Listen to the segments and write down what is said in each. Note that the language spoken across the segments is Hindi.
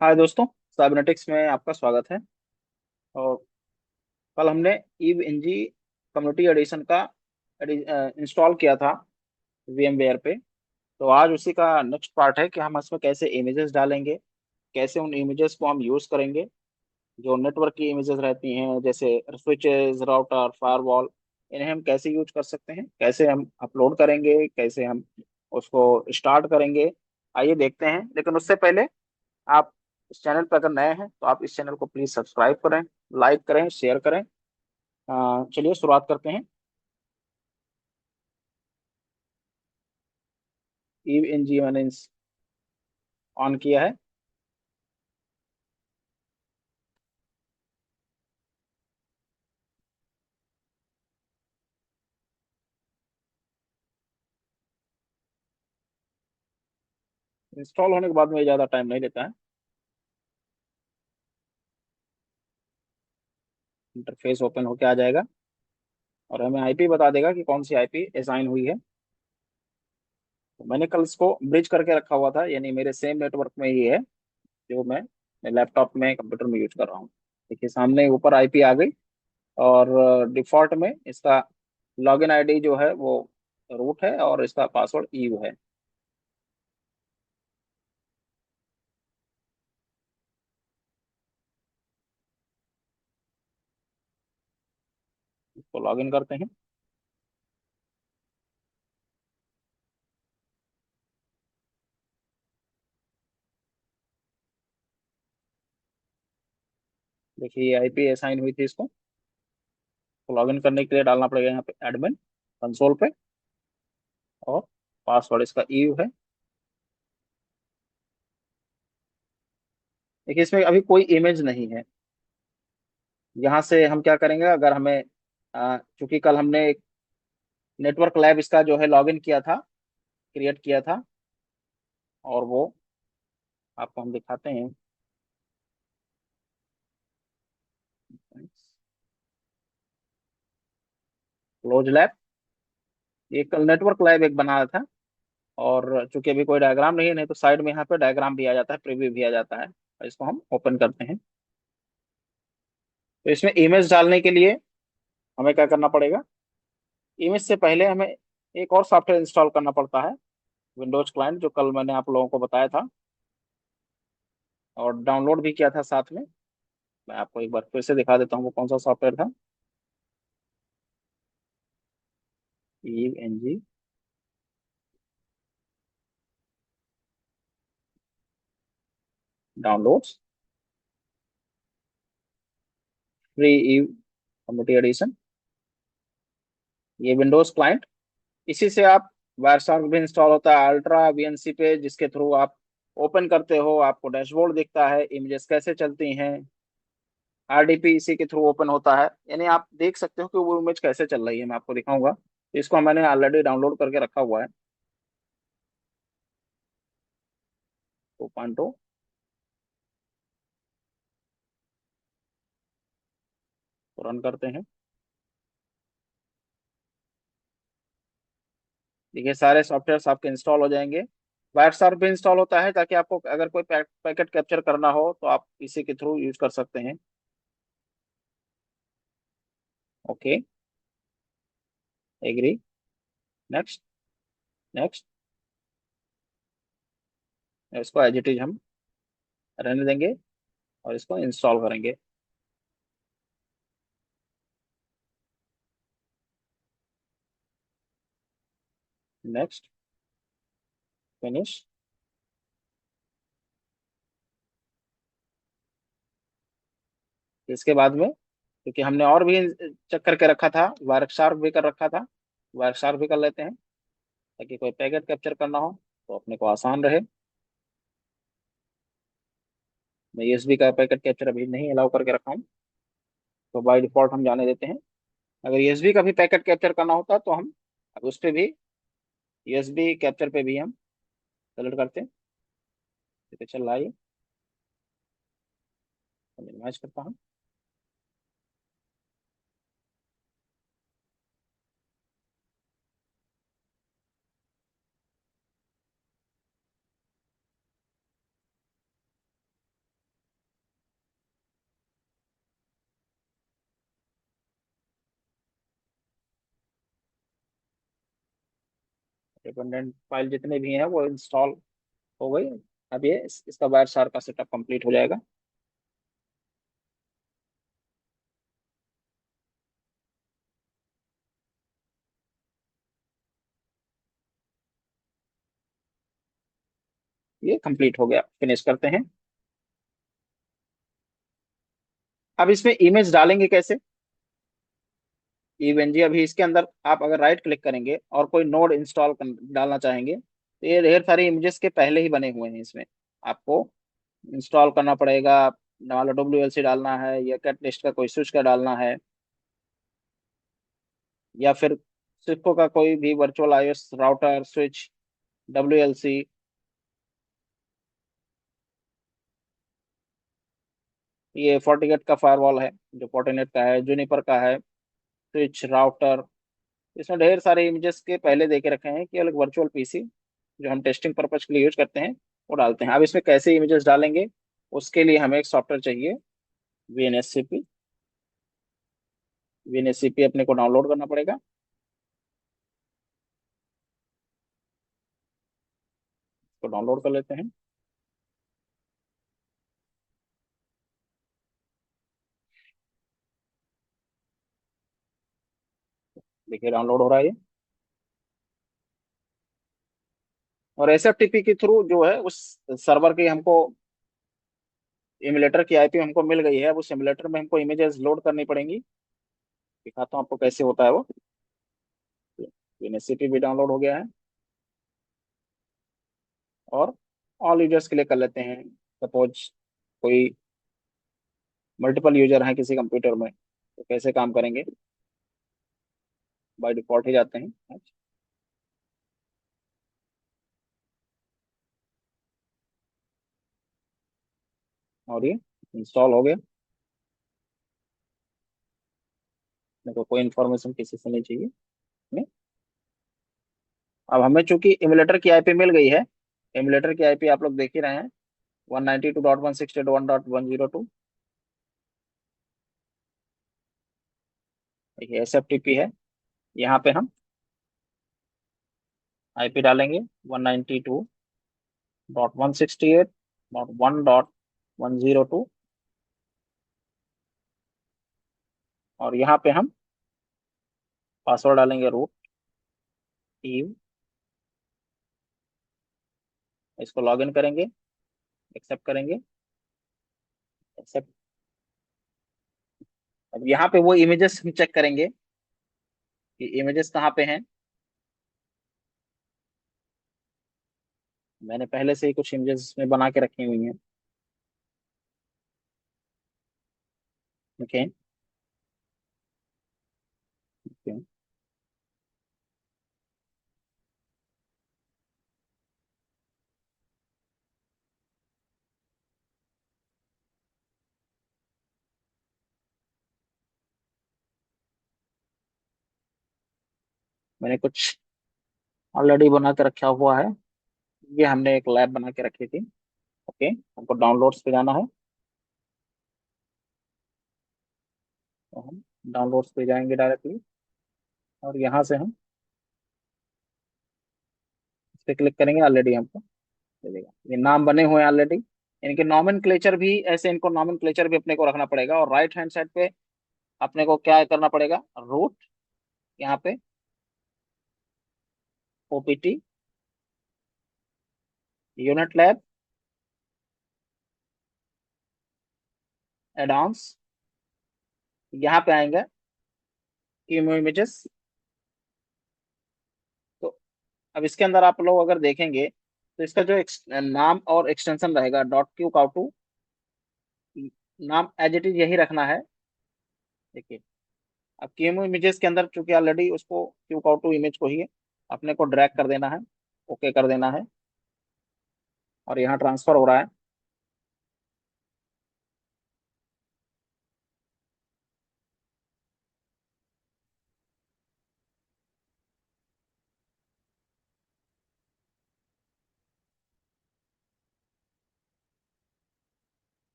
हाय दोस्तों, साइबरनेटिक्स में आपका स्वागत है। और कल हमने ईव एनजी कम्युनिटी एडिशन का इंस्टॉल किया था VMware पे। तो आज उसी का नेक्स्ट पार्ट है कि हम इसमें कैसे इमेजेस डालेंगे, कैसे उन इमेजेस को हम यूज करेंगे। जो नेटवर्क की इमेजेस रहती हैं जैसे स्विचेस, राउटर, फायरवॉल, इन्हें हम कैसे यूज कर सकते हैं, कैसे हम अपलोड करेंगे, कैसे हम उसको स्टार्ट करेंगे। आइए देखते हैं, लेकिन उससे पहले आप इस चैनल पर अगर नए हैं तो आप इस चैनल को प्लीज सब्सक्राइब करें, लाइक करें, शेयर करें। चलिए शुरुआत करते हैं। ईव इन जी मैंने ऑन किया है। इंस्टॉल होने के बाद में ये ज़्यादा टाइम नहीं लेता है। इंटरफेस ओपन होके आ जाएगा और हमें आईपी बता देगा कि कौन सी आईपी असाइन हुई है। तो मैंने कल इसको ब्रिज करके रखा हुआ था, यानी मेरे सेम नेटवर्क में ही है जो मैं लैपटॉप में कंप्यूटर में यूज कर रहा हूँ। देखिए सामने ऊपर आईपी आ गई। और डिफॉल्ट में इसका लॉगिन आईडी जो है वो रूट है और इसका पासवर्ड ईव है। इसको लॉगिन करते हैं। देखिए ये आईपी असाइन हुई थी इसको। तो लॉगिन करने के लिए डालना पड़ेगा यहाँ पे एडमिन कंसोल पे, और पासवर्ड इसका ईव है। देखिए इसमें अभी कोई इमेज नहीं है। यहाँ से हम क्या करेंगे, अगर हमें चूंकि कल हमने एक नेटवर्क लैब इसका जो है लॉगिन किया था, क्रिएट किया था, और वो आपको हम दिखाते हैं। क्लोज लैब, ये कल नेटवर्क लैब एक बनाया था। और चूंकि अभी कोई डायग्राम नहीं है, नहीं तो साइड में यहाँ पे डायग्राम भी आ जाता है, प्रीव्यू भी आ जाता है। और इसको हम ओपन करते हैं। तो इसमें इमेज डालने के लिए हमें क्या करना पड़ेगा, इमेज से पहले हमें एक और सॉफ्टवेयर इंस्टॉल करना पड़ता है, विंडोज क्लाइंट, जो कल मैंने आप लोगों को बताया था और डाउनलोड भी किया था साथ में। मैं आपको एक बार फिर से दिखा देता हूँ वो कौन सा सॉफ्टवेयर था। EVE N G downloads, free EVE community edition, ये विंडोज क्लाइंट। इसी से आप वायरशार्क भी इंस्टॉल होता है अल्ट्रा वीएनसी पे, जिसके थ्रू आप ओपन करते हो, आपको डैशबोर्ड दिखता है, इमेजेस कैसे चलती हैं। आरडीपी इसी के थ्रू ओपन होता है, यानी आप देख सकते हो कि वो इमेज कैसे चल रही है। मैं आपको दिखाऊंगा। इसको मैंने ऑलरेडी डाउनलोड करके रखा हुआ है। 2.0 को रन करते हैं। देखिए सारे सॉफ्टवेयर आपके इंस्टॉल हो जाएंगे। वायरशार्क भी इंस्टॉल होता है ताकि आपको अगर कोई पैकेट कैप्चर करना हो तो आप इसी के थ्रू यूज कर सकते हैं। Okay, agree, next, next. इसको एज इट इज हम रहने देंगे और इसको इंस्टॉल करेंगे। Next, finish. इसके बाद में क्योंकि हमने और भी चेक करके रखा था, वायरशार्क भी कर रखा था, वायरशार्क भी कर लेते हैं ताकि कोई पैकेट कैप्चर करना हो तो अपने को आसान रहे। मैं यूएसबी का पैकेट कैप्चर अभी नहीं अलाउ करके रखा हूँ, तो बाय डिफॉल्ट हम जाने देते हैं। अगर यूएसबी का भी पैकेट कैप्चर करना होता तो हम अब उस पर भी यूएसबी कैप्चर पे भी हम सेलेक्ट करते हैं। ठीक है, चल रहा है ये। मिनिमाइज करता हूँ। डिपेंडेंट फाइल जितने भी हैं वो इंस्टॉल हो गई। अब ये इसका वायर शार का सेटअप कंप्लीट हो जाएगा। ये कंप्लीट हो गया, फिनिश करते हैं। अब इसमें इमेज डालेंगे कैसे? इवन जी अभी इसके अंदर आप अगर राइट क्लिक करेंगे और कोई नोड इंस्टॉल डालना चाहेंगे तो ये ढेर सारी इमेजेस के पहले ही बने हुए हैं इसमें। आपको इंस्टॉल करना पड़ेगा। मान लो WLC डालना है या कैट लिस्ट का कोई स्विच का डालना है, या फिर सिस्को का कोई भी virtual iOS router switch, WLC। ये फोर्टिगेट का फायरवॉल है जो फोर्टिनेट का है, जूनिपर का है, स्विच राउटर। इसमें ढेर सारे इमेजेस के पहले दे के रखे हैं, केवल एक वर्चुअल पीसी जो हम टेस्टिंग पर्पज के लिए यूज करते हैं वो डालते हैं। अब इसमें कैसे इमेजेस डालेंगे, उसके लिए हमें एक सॉफ्टवेयर चाहिए, VNSCP। VNSCP अपने को डाउनलोड करना पड़ेगा। तो डाउनलोड कर लेते हैं। देखिए डाउनलोड हो रहा है ये। और SFTP के थ्रू जो है उस सर्वर की हमको इमुलेटर की IP हमको मिल गई है। अब उस इमुलेटर में हमको इमेजेस लोड करनी पड़ेंगी। दिखाता हूँ आपको कैसे होता है वो। VNSCP भी डाउनलोड हो गया है। और ऑल यूजर्स के लिए कर लेते हैं। सपोज कोई मल्टीपल यूजर हैं किसी कंप्यूटर में तो कैसे काम करेंगे, बाय डिफॉल्ट ही जाते हैं। अच्छा, और ये इंस्टॉल हो गया। मेरे को कोई इन्फॉर्मेशन किसी से नहीं चाहिए। नहीं। अब हमें चूंकि इमुलेटर की IP मिल गई है। इमुलेटर की IP आप लोग देख ही रहे हैं, 192.168.1.102। देखिए SFTP है। यहाँ पे हम IP डालेंगे 192.168.1.102। और यहाँ पे हम पासवर्ड डालेंगे रूट ईव। इसको लॉग इन करेंगे, एक्सेप्ट करेंगे, एक्सेप्ट। अब यहाँ पे वो इमेजेस हम चेक करेंगे कि इमेजेस कहाँ पे हैं। मैंने पहले से ही कुछ इमेजेस में बना के रखी हुई हैं। ओके। ओके। मैंने कुछ ऑलरेडी बना के रखा हुआ है। ये हमने एक लैब बना के रखी थी। ओके, हमको डाउनलोड्स पे जाना है। तो हम डाउनलोड्स पे जाएंगे डायरेक्टली। और यहाँ से हम इस पे क्लिक करेंगे, ऑलरेडी हमको मिलेगा। ये नाम बने हुए हैं ऑलरेडी। इनके नॉमेनक्लेचर भी ऐसे, इनको नॉमेनक्लेचर भी अपने को रखना पड़ेगा। और राइट हैंड साइड पे अपने को क्या करना पड़ेगा, रूट, यहाँ पे OPT, यूनिट लैब, एडॉन्स, यहाँ पे आएंगे इमेजेस। तो अब इसके अंदर आप लोग अगर देखेंगे तो इसका जो नाम और एक्सटेंशन रहेगा .QCOW2। नाम एज इट इज यही रखना है। देखिए, अब QEMU इमेजेस के अंदर चूंकि ऑलरेडी उसको QCOW2 इमेज को ही अपने को ड्रैग कर देना है, ओके कर देना है। और यहाँ ट्रांसफर हो रहा है।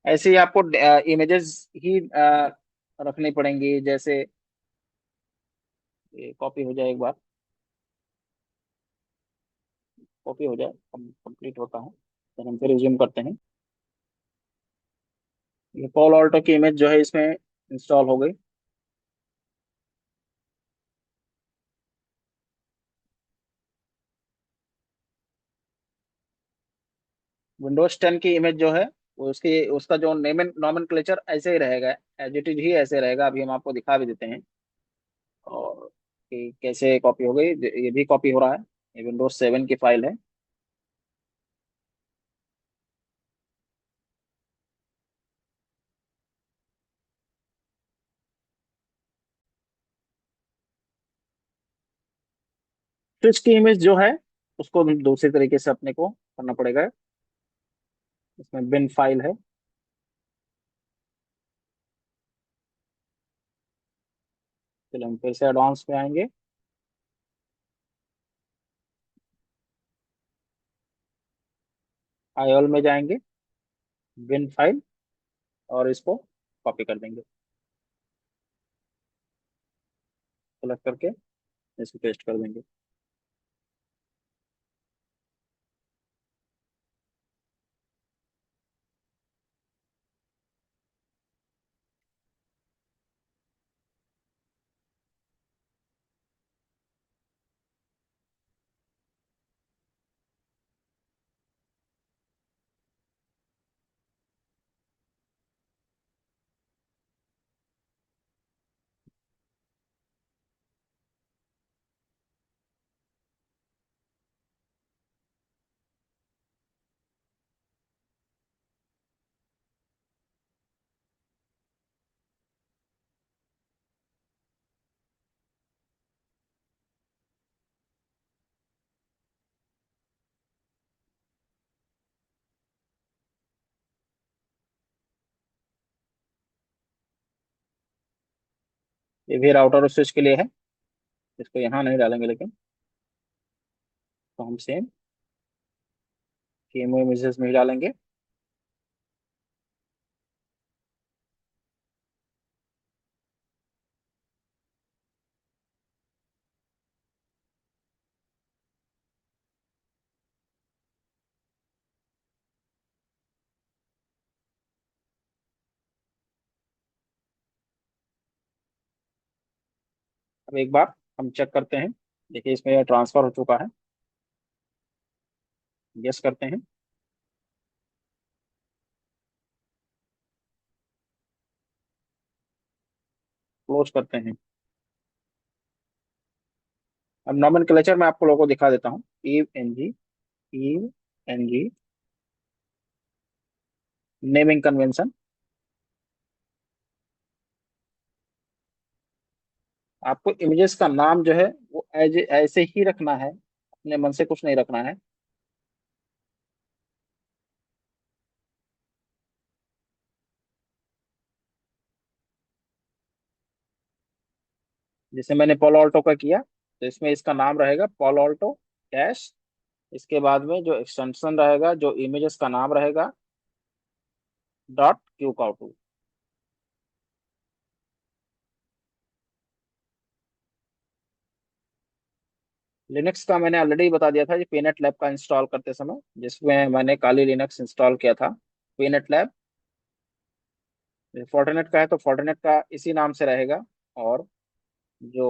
ऐसे ही आपको इमेजेस ही रखनी पड़ेंगी। जैसे ये कॉपी हो जाए एक बार। कॉपी हो जाए, कंप्लीट होता है, फिर हम फिर रिज्यूम करते हैं। ये पॉल ऑल्टो की इमेज जो है इसमें इंस्टॉल हो गई। विंडोज 10 की इमेज जो है वो उसकी उसका जो नेम एंड नॉमेनक्लेचर ऐसे ही रहेगा, एज इट इज ही ऐसे रहेगा। अभी हम आपको दिखा भी देते हैं और कि कैसे कॉपी हो गई। ये भी कॉपी हो रहा है, ये विंडोज 7 की फाइल है। तो इसकी इमेज जो है उसको दूसरी तरीके से अपने को करना पड़ेगा। इसमें बिन फाइल है। चलो हम फिर से एडवांस पे आएंगे। आईओल में जाएंगे, बिन फाइल, और इसको कॉपी कर देंगे, सेलेक्ट करके इसको पेस्ट कर देंगे। ये भी राउटर और स्विच के लिए है, इसको यहाँ नहीं डालेंगे लेकिन। तो हम सेम केमो इमेजेस में ही डालेंगे। अब एक बार हम चेक करते हैं। देखिए इसमें ट्रांसफर हो चुका है। गेस करते हैं। क्लोज करते हैं। अब नॉमेनक्लेचर मैं आपको लोगों को दिखा देता हूँ। EVE NG, EVE NG, naming convention. आपको इमेजेस का नाम जो है वो एज ऐसे ही रखना है, अपने मन से कुछ नहीं रखना है। जैसे मैंने पॉलो ऑल्टो का किया, तो इसमें इसका नाम रहेगा पॉलो ऑल्टो डैश, इसके बाद में जो एक्सटेंशन रहेगा, जो इमेजेस का नाम रहेगा, डॉट क्यू काउ। लिनक्स का मैंने ऑलरेडी बता दिया था, ये पीनेट लैब का इंस्टॉल करते समय, जिसमें मैंने काली लिनक्स इंस्टॉल किया था। Pennant lab. फोर्टिनेट का है तो फोर्टिनेट का इसी नाम से रहेगा। और जो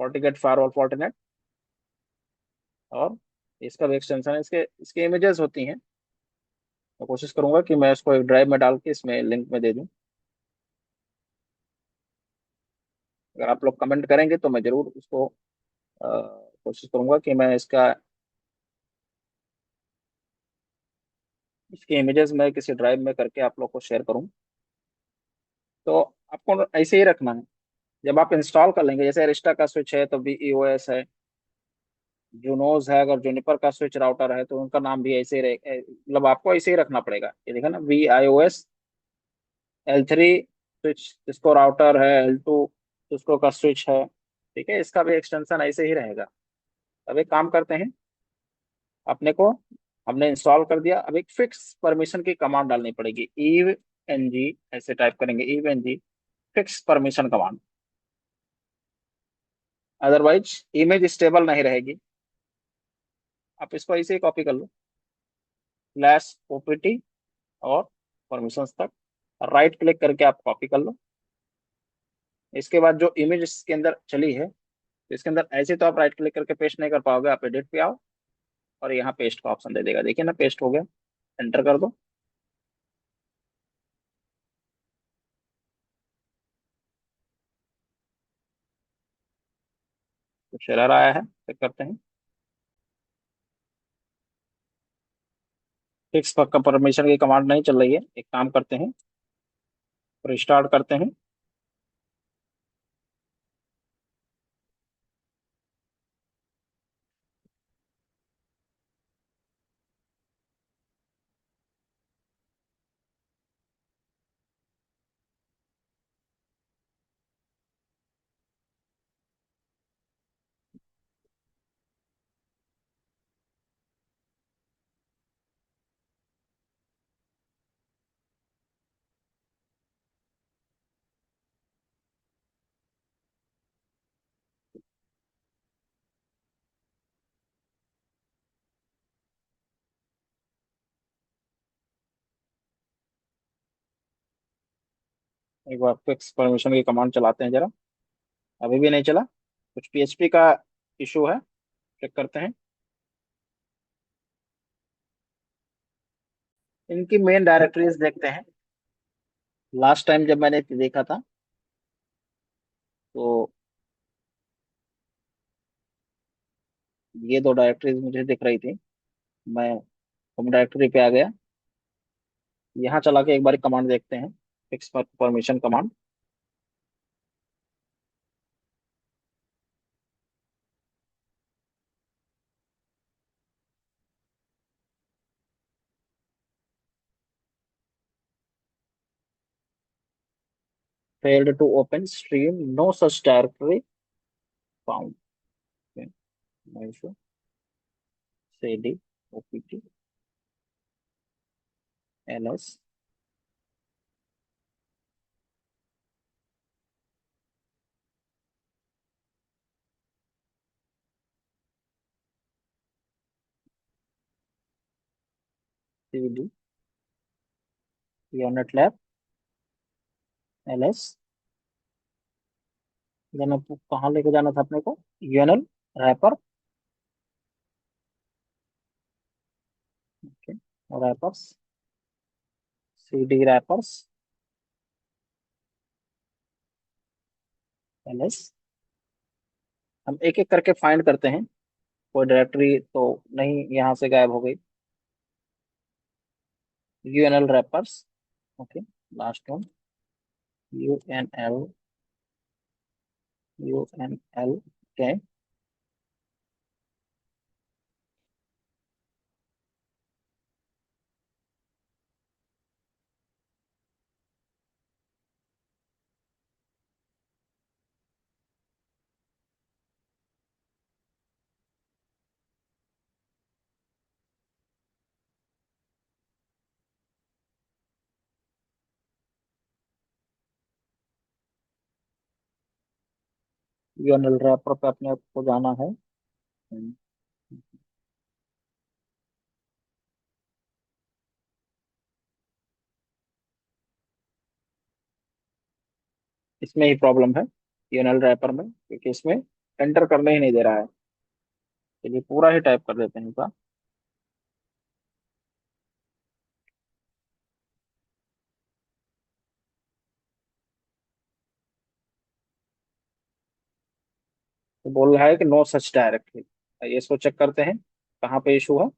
फोर्टिगेट फायरवॉल फोर्टिनेट, और इसका भी एक्सटेंशन है, इसके इसके इमेजेस होती हैं। मैं कोशिश करूंगा कि मैं इसको एक ड्राइव में डाल के इसमें लिंक में दे दूं। अगर आप लोग कमेंट करेंगे तो मैं जरूर उसको कोशिश करूंगा कि मैं इसके इमेजेस में किसी ड्राइव में करके आप लोग को शेयर करूं। तो आपको ऐसे ही रखना है। जब आप इंस्टॉल कर लेंगे, जैसे अरिस्टा का स्विच है तो बीईओएस है, जूनोज है, अगर जूनिपर का स्विच राउटर है तो उनका नाम भी ऐसे ही मतलब आपको ऐसे ही रखना पड़ेगा। ये देखा ना, VIOS L3 स्विच जिसको राउटर है, L2 जिसको का स्विच है। ठीक है, इसका भी एक्सटेंशन ऐसे ही रहेगा। अब एक काम करते हैं, अपने को हमने इंस्टॉल कर दिया, अब एक फिक्स परमिशन की कमांड डालनी पड़ेगी। ईव एनजी ऐसे टाइप करेंगे, EVE NG fix permission command. Otherwise image stable नहीं रहेगी। आप इसको ऐसे ही कॉपी कर लो, स्लैश ओपीटी और परमिशंस तक, राइट क्लिक करके आप कॉपी कर लो। इसके बाद जो इमेज इसके अंदर चली है, तो इसके अंदर ऐसे तो आप राइट क्लिक करके पेस्ट नहीं कर पाओगे, आप एडिट पे आओ और यहाँ पेस्ट का ऑप्शन दे देगा, देखिए ना पेस्ट हो गया। एंटर कर दो। कुछ एरर आया है, चेक करते हैं। फिक्स का परमिशन की कमांड नहीं चल रही है, एक काम करते हैं, रिस्टार्ट करते हैं। एक बार फिक्स परमिशन की कमांड चलाते हैं जरा। अभी भी नहीं चला, कुछ पीएचपी का इशू है, चेक करते हैं। इनकी मेन डायरेक्टरीज देखते हैं। लास्ट टाइम जब मैंने देखा था, तो ये दो डायरेक्टरीज मुझे दिख रही थी। मैं होम डायरेक्टरी पे आ गया, यहाँ चला के एक बार कमांड देखते हैं, fix permission command. Failed to open stream, no such directory found. cd opt ls cd unit lab ls। Then आपको कहाँ लेके जाना था अपने को, UNL wrapper. Okay, wrappers, cd wrappers ls। हम एक एक करके फाइंड करते हैं, कोई डायरेक्टरी तो नहीं यहाँ से गायब हो गई। UNL rappers, okay, last one, UNL, UNL के यूएनएल रैपर पे अपने को जाना है। हम्म, इसमें ही प्रॉब्लम है, यूएनएल रैपर में, क्योंकि इसमें एंटर करने ही नहीं दे रहा है। चलिए पूरा ही टाइप कर देते हैं इनका। तो बोल रहा है कि नो सच डायरेक्टरी। ये इसको चेक करते हैं कहाँ पे इशू है।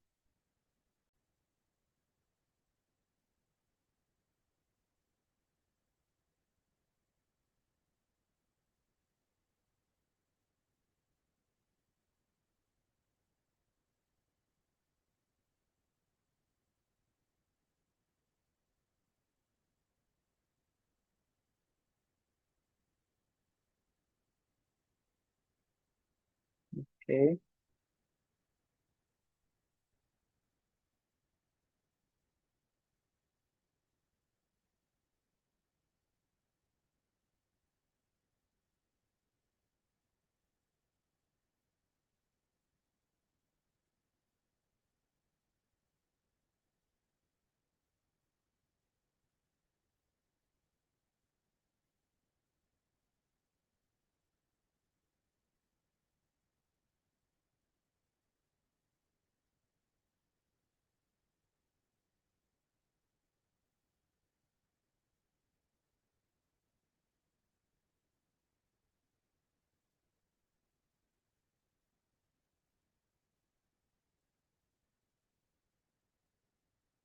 ओके,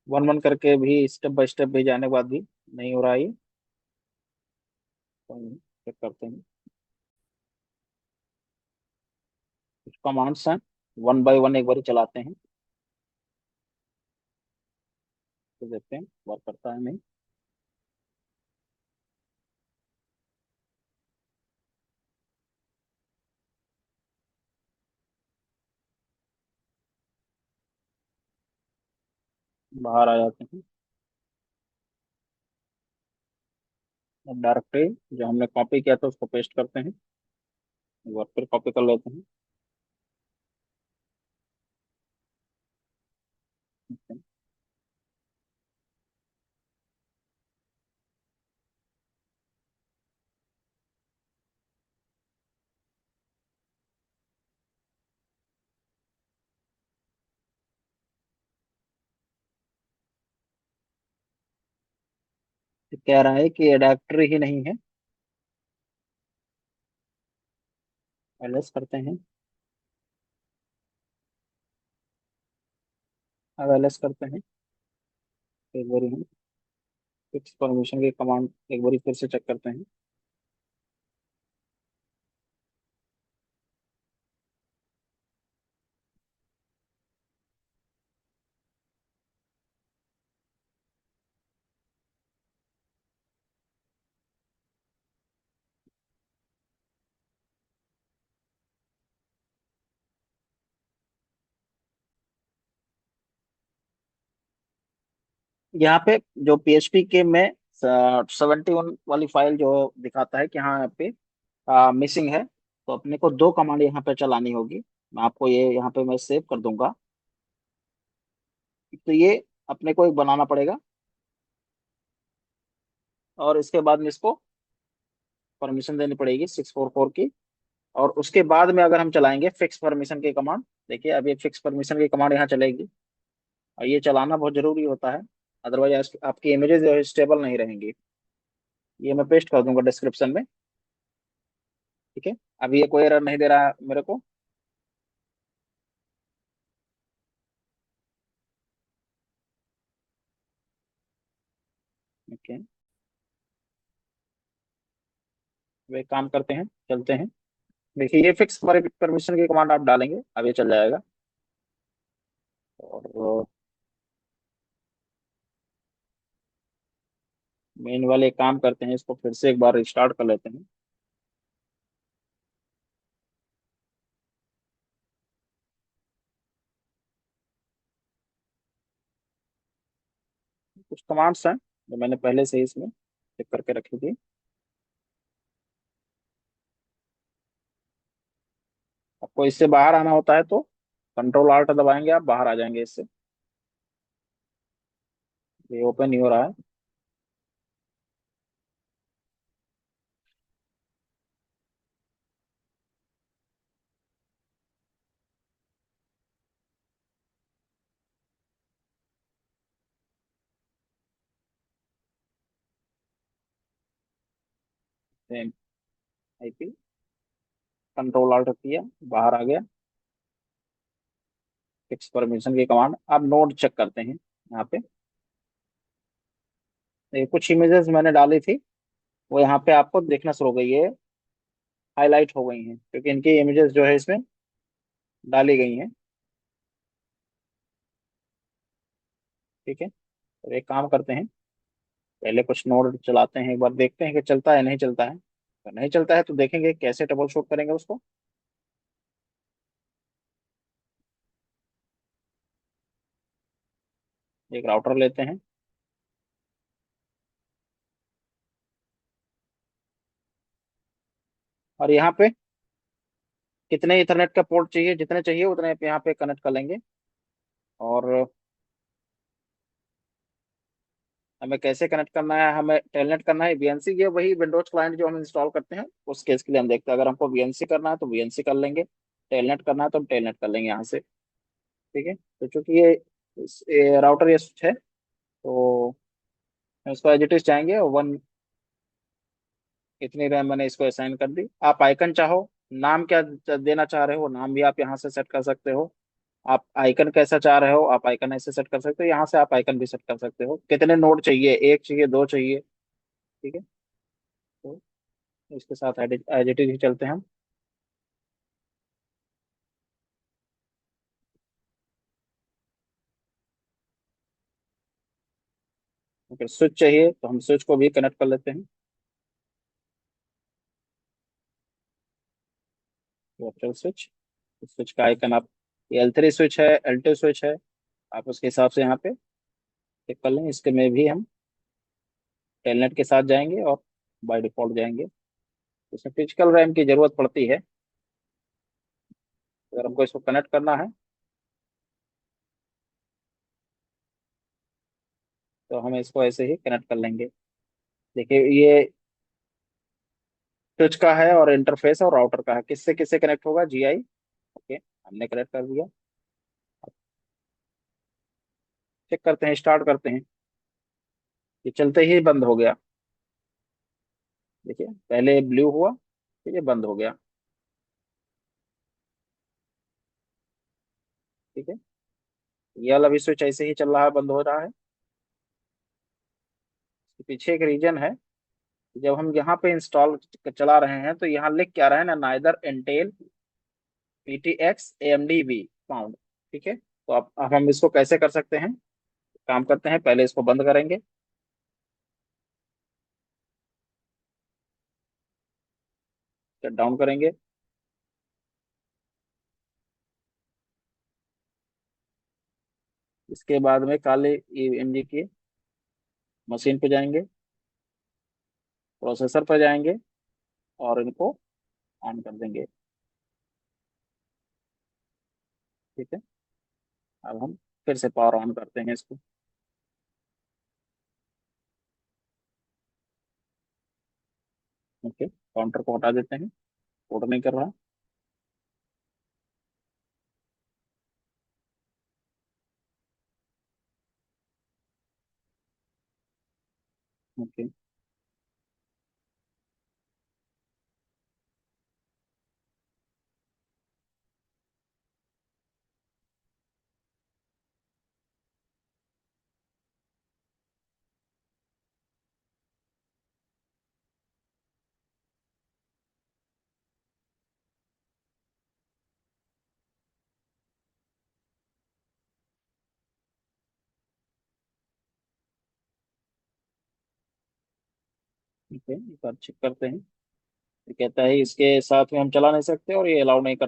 वन वन करके भी, स्टेप बाय स्टेप भी जाने के बाद भी नहीं हो रहा है ये। तो चेक करते हैं। कुछ कमांड्स हैं, वन बाय वन एक बार चलाते हैं, तो देखते हैं वर्क करता है नहीं। बाहर आ जाते हैं। अब डायरेक्टरी जो हमने कॉपी किया था उसको पेस्ट करते हैं, एक बार फिर कॉपी कर लेते हैं। तो कह रहा है कि ये डायरेक्टरी ही नहीं है। एलएस करते हैं। अब एलएस करते हैं एक बार हम, फिक्स परमिशन की कमांड एक बार फिर से चेक करते हैं। यहाँ पे जो पीएचपी के में 71 वाली फाइल जो दिखाता है कि हाँ यहाँ पे मिसिंग है, तो अपने को दो कमांड यहाँ पे चलानी होगी। मैं आपको ये यहाँ पे मैं सेव कर दूंगा। तो ये अपने को एक बनाना पड़ेगा, और इसके बाद में इसको परमिशन देनी पड़ेगी 644 की। और उसके बाद में अगर हम चलाएंगे फिक्स परमिशन की कमांड, देखिए अब ये फिक्स परमिशन की कमांड यहाँ चलेगी। और ये चलाना बहुत जरूरी होता है, अदरवाइज आपकी इमेजेस जो है स्टेबल नहीं रहेंगी। ये मैं पेस्ट कर दूंगा डिस्क्रिप्शन में। ठीक है, अभी ये कोई एरर नहीं दे रहा है मेरे को। ओके, वे काम करते हैं, चलते हैं। देखिए ये फिक्स परमिशन की कमांड आप डालेंगे, अब ये चल जाएगा। और मेन वाले काम करते हैं, इसको फिर से एक बार रिस्टार्ट कर लेते हैं। कुछ कमांड्स हैं जो मैंने पहले से ही इसमें चेक करके रखी थी। आपको इससे बाहर आना होता है तो कंट्रोल आल्ट दबाएंगे, आप बाहर आ जाएंगे इससे। ये ओपन नहीं हो रहा है। सेम आईपी, कंट्रोल आल्ट किया, बाहर आ गया। फिक्स परमिशन की कमांड, अब नोड चेक करते हैं यहाँ पे। ये कुछ इमेजेस मैंने डाली थी, वो यहाँ पे आपको देखना शुरू हो गई है, हाईलाइट हो गई हैं, क्योंकि इनकी इमेजेस जो है इसमें डाली गई हैं। ठीक है, तो एक काम करते हैं, पहले कुछ नोड चलाते हैं, एक बार देखते हैं कि चलता है नहीं चलता है। अगर नहीं चलता है तो देखेंगे कैसे ट्रबल शूट करेंगे उसको। एक राउटर लेते हैं, और यहाँ पे कितने इथरनेट का पोर्ट चाहिए, जितने चाहिए उतने पे यहाँ पे कनेक्ट कर लेंगे। और हमें कैसे कनेक्ट करना है, हमें टेलनेट करना है, वीएनसी, ये वही विंडोज क्लाइंट जो हम इंस्टॉल करते हैं उस केस के लिए हम देखते हैं। अगर हमको वीएनसी करना है तो वीएनसी कर लेंगे, टेलनेट करना है तो हम टेलनेट कर लेंगे यहाँ से। ठीक है, तो चूंकि ये राउटर ये स्विच है, तो इसको एज इट इज चाहेंगे, वन इतनी रैम मैंने इसको असाइन कर दी। आप आइकन चाहो, नाम क्या देना चाह रहे हो, नाम भी आप यहाँ से सेट कर सकते हो। आप आइकन कैसा चाह रहे हो, आप आइकन ऐसे सेट कर सकते हो, यहाँ से आप आइकन भी सेट कर सकते हो। कितने नोड चाहिए, एक चाहिए, दो चाहिए? ठीक है, तो इसके साथ एज इट इज ही चलते हैं हम। अगर स्विच चाहिए तो हम स्विच को भी कनेक्ट कर लेते हैं। वर्चुअल स्विच, स्विच का आइकन आप, L3 स्विच है, L2 स्विच है, आप उसके हिसाब से यहाँ पे चेक कर लें। इसके में भी हम टेलनेट के साथ जाएंगे और बाय डिफॉल्ट जाएंगे। इसमें फिजिकल रैम की जरूरत पड़ती है अगर हमको इसको कनेक्ट करना है, तो हम इसको ऐसे ही कनेक्ट कर लेंगे। देखिए ये स्विच का है और इंटरफेस और राउटर का है, किससे किससे कनेक्ट होगा, GI। ओके, हमने कनेक्ट कर दिया। चेक करते हैं, स्टार्ट करते हैं। ये चलते ही बंद हो गया। देखिए पहले ब्लू हुआ, फिर ये बंद हो गया। ठीक है, ये वाला भी स्विच ऐसे ही चल रहा है, बंद हो रहा है। इसके पीछे एक रीजन है। जब हम यहाँ पे इंस्टॉल चला रहे हैं तो यहाँ लिख क्या रहा है ना, neither Intel PTX AMD be found. ठीक है, तो अब हम इसको कैसे कर सकते हैं, काम करते हैं, पहले इसको बंद करेंगे, शट डाउन करेंगे। इसके बाद में काले AMD की मशीन पे जाएंगे, प्रोसेसर पर जाएंगे और इनको ऑन कर देंगे। ठीक है, अब हम फिर से पावर ऑन करते हैं इसको। ओके, काउंटर को हटा देते हैं, कोड नहीं कर रहा। ओके, ठीक है, एक बार चेक करते हैं। ये कहता है इसके साथ में हम चला नहीं सकते और ये अलाउ नहीं